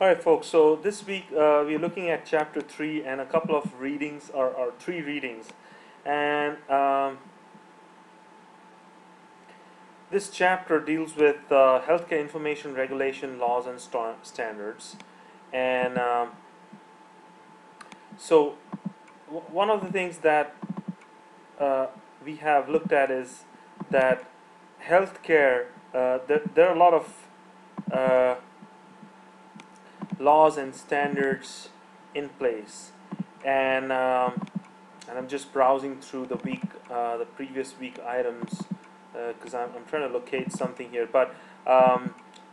All right, folks. So this week we're looking at chapter 3 and a couple of readings, or three readings. And this chapter deals with healthcare information regulation laws and standards. And so, one of the things that uh, we have looked at is that healthcare, there are a lot of uh, laws and standards in place. And I'm just browsing through the previous week items because I'm trying to locate something here. But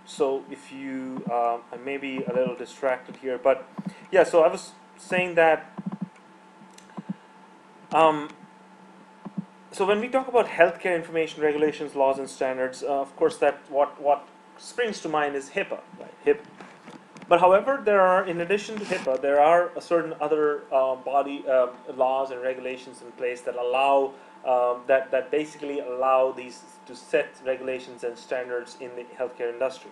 so if you, I may be a little distracted here, but yeah. So I was saying that. Um, so when we talk about healthcare information regulations, laws, and standards, of course, that what springs to mind is HIPAA, right? HIPAA. But however, there are, in addition to HIPAA, there are a certain other body laws and regulations in place that allow that basically allow these to set regulations and standards in the healthcare industry.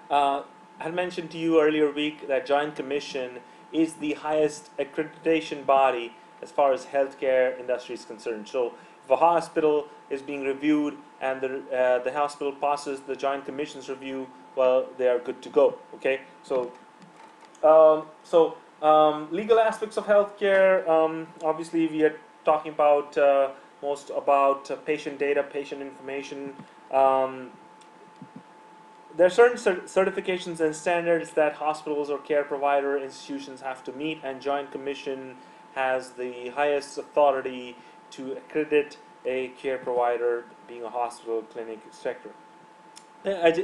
I had mentioned to you earlier week that Joint Commission is the highest accreditation body as far as healthcare industry is concerned. So if a hospital is being reviewed and the hospital passes the Joint Commission's review, well, they are good to go. Okay, so legal aspects of healthcare. Obviously, we are talking about most about patient data, patient information. Um, there are certain certifications and standards that hospitals or care provider institutions have to meet, and Joint Commission has the highest authority to accredit a care provider, being a hospital, clinic, etc.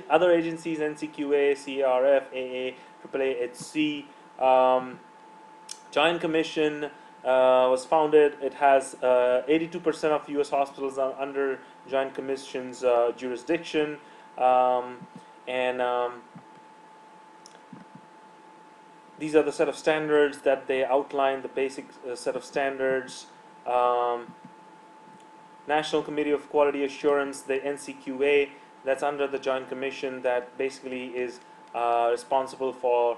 Other agencies: NCQA, CRF, AA, AAA, HC. Joint Commission was founded. It has 82% of U.S. hospitals are under Joint Commission's jurisdiction. And These are the set of standards that they outline, the basic set of standards. National Committee of Quality Assurance, the NCQA, that's under the Joint Commission, that basically is responsible for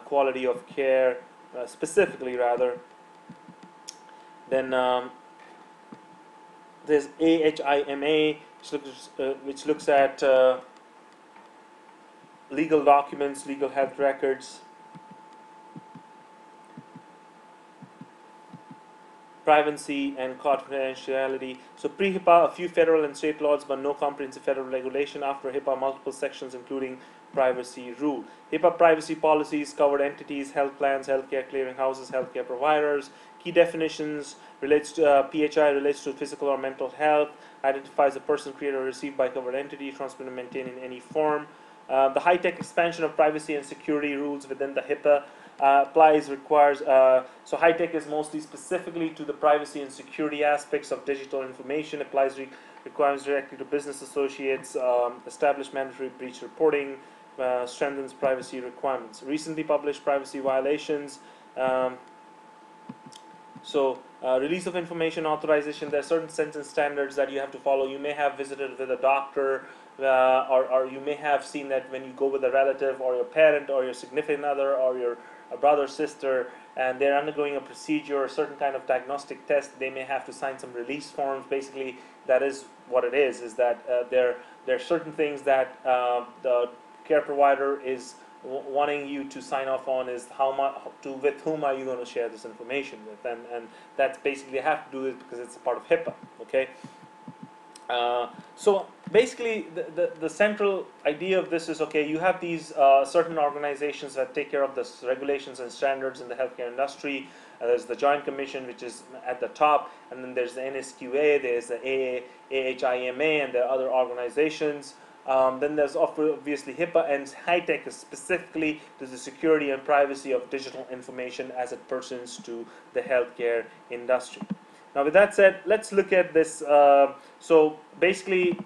quality of care, specifically rather. Then there's AHIMA, which looks at legal documents, legal health records. Privacy and confidentiality. So pre-HIPAA, a few federal and state laws, but no comprehensive federal regulation. After HIPAA, multiple sections, including privacy rule. HIPAA privacy policies covered entities, health plans, healthcare clearinghouses, healthcare providers. Key definitions relates to PHI relates to physical or mental health. Identifies a person created or received by covered entity, transmitted and maintained in any form. The high-tech expansion of privacy and security rules within the HIPAA requires. So high-tech is mostly specifically to the privacy and security aspects of digital information. Requirements directly to business associates. Establish mandatory breach reporting. Strengthens privacy requirements. Recently published privacy violations. Release of information authorization. There are certain sentence standards that you have to follow. You may have visited with a doctor, or you may have seen that when you go with a relative or your parent or your significant other or your brother, sister, and they're undergoing a procedure or certain kind of diagnostic test, they may have to sign some release forms. Basically, that is what it is that there are certain things that the care provider is wanting you to sign off on, is how much with whom are you going to share this information with, and that's basically have to do it because it's a part of HIPAA. Okay. So basically, the central idea of this is, okay, you have these certain organizations that take care of the regulations and standards in the healthcare industry. There's the Joint Commission, which is at the top, and then there's the NSQA, there's the AHIMA, and there are other organizations. Then there's obviously HIPAA, and high-tech is specifically to the security and privacy of digital information as it pertains to the healthcare industry. Now, with that said, let's look at this. So basically,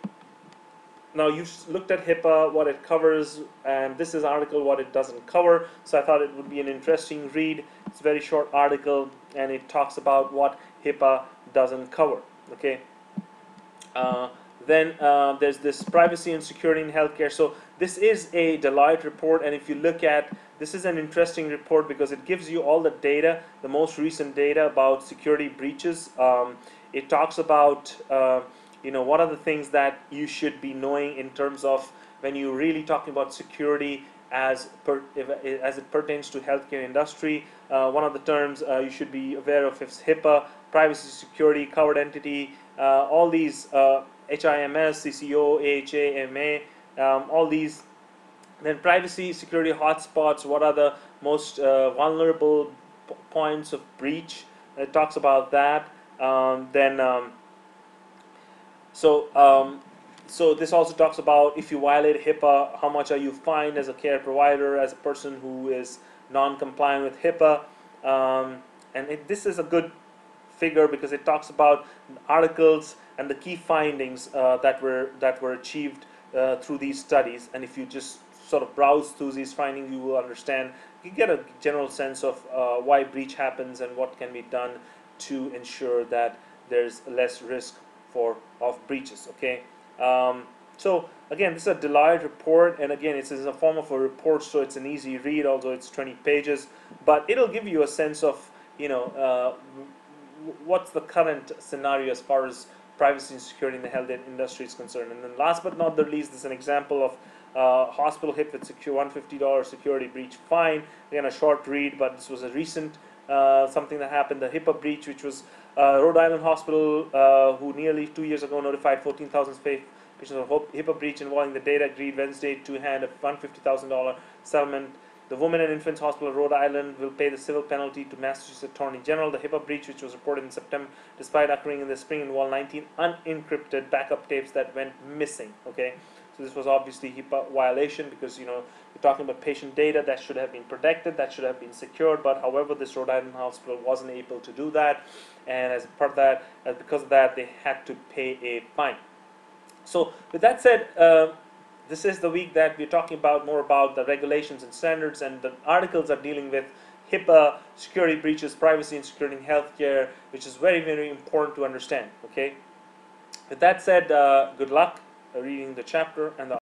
now you've looked at HIPAA, what it covers, and this is article what it doesn't cover. So I thought it would be an interesting read. It's a very short article, and it talks about what HIPAA doesn't cover. Okay. Then there's this privacy and security in healthcare. So this is a Deloitte report, and if you look at, this is an interesting report because it gives you all the data, the most recent data about security breaches. It talks about what are the things that you should be knowing in terms of when you're really talking about security as it pertains to healthcare industry. One of the terms you should be aware of is HIPAA, privacy, security, covered entity, all these HIMS, CCO, AHA, MA, all these. Then privacy, security hotspots, what are the most vulnerable points of breach? It talks about that. So this also talks about if you violate HIPAA, how much are you fined as a care provider, as a person who is non-compliant with HIPAA. This is a good figure because it talks about articles and the key findings that were achieved through these studies. And if you just sort of browse through these findings, you will understand, you get a general sense of why breach happens and what can be done to ensure that there's less risk of breaches. Okay, so again, this is a Deloitte report, and again, it's in the form of a report, so it's an easy read, although it's 20 pages, but it'll give you a sense of what's the current scenario as far as privacy and security in the health industry is concerned. And then last but not the least, this is an example of hospital hit with $150 security breach fine. Again, a short read, but this was a recent something that happened, the HIPAA breach, which was Rhode Island Hospital, who nearly 2 years ago notified 14,000 patients of HIPAA breach involving the data, agreed Wednesday to hand a $150,000 settlement. The Women and Infants Hospital of Rhode Island will pay the civil penalty to Massachusetts Attorney General. The HIPAA breach, which was reported in September, despite occurring in the spring, involved 19 unencrypted backup tapes that went missing. Okay, so this was obviously HIPAA violation because you're talking about patient data that should have been protected, that should have been secured. But however, this Rhode Island hospital wasn't able to do that, and as part of that, because of that, they had to pay a fine. So with that said, this is the week that we're talking about more about the regulations and standards, and the articles are dealing with HIPAA, security breaches, privacy and security in healthcare, which is very, very important to understand. Okay. With that said, good luck reading the chapter and the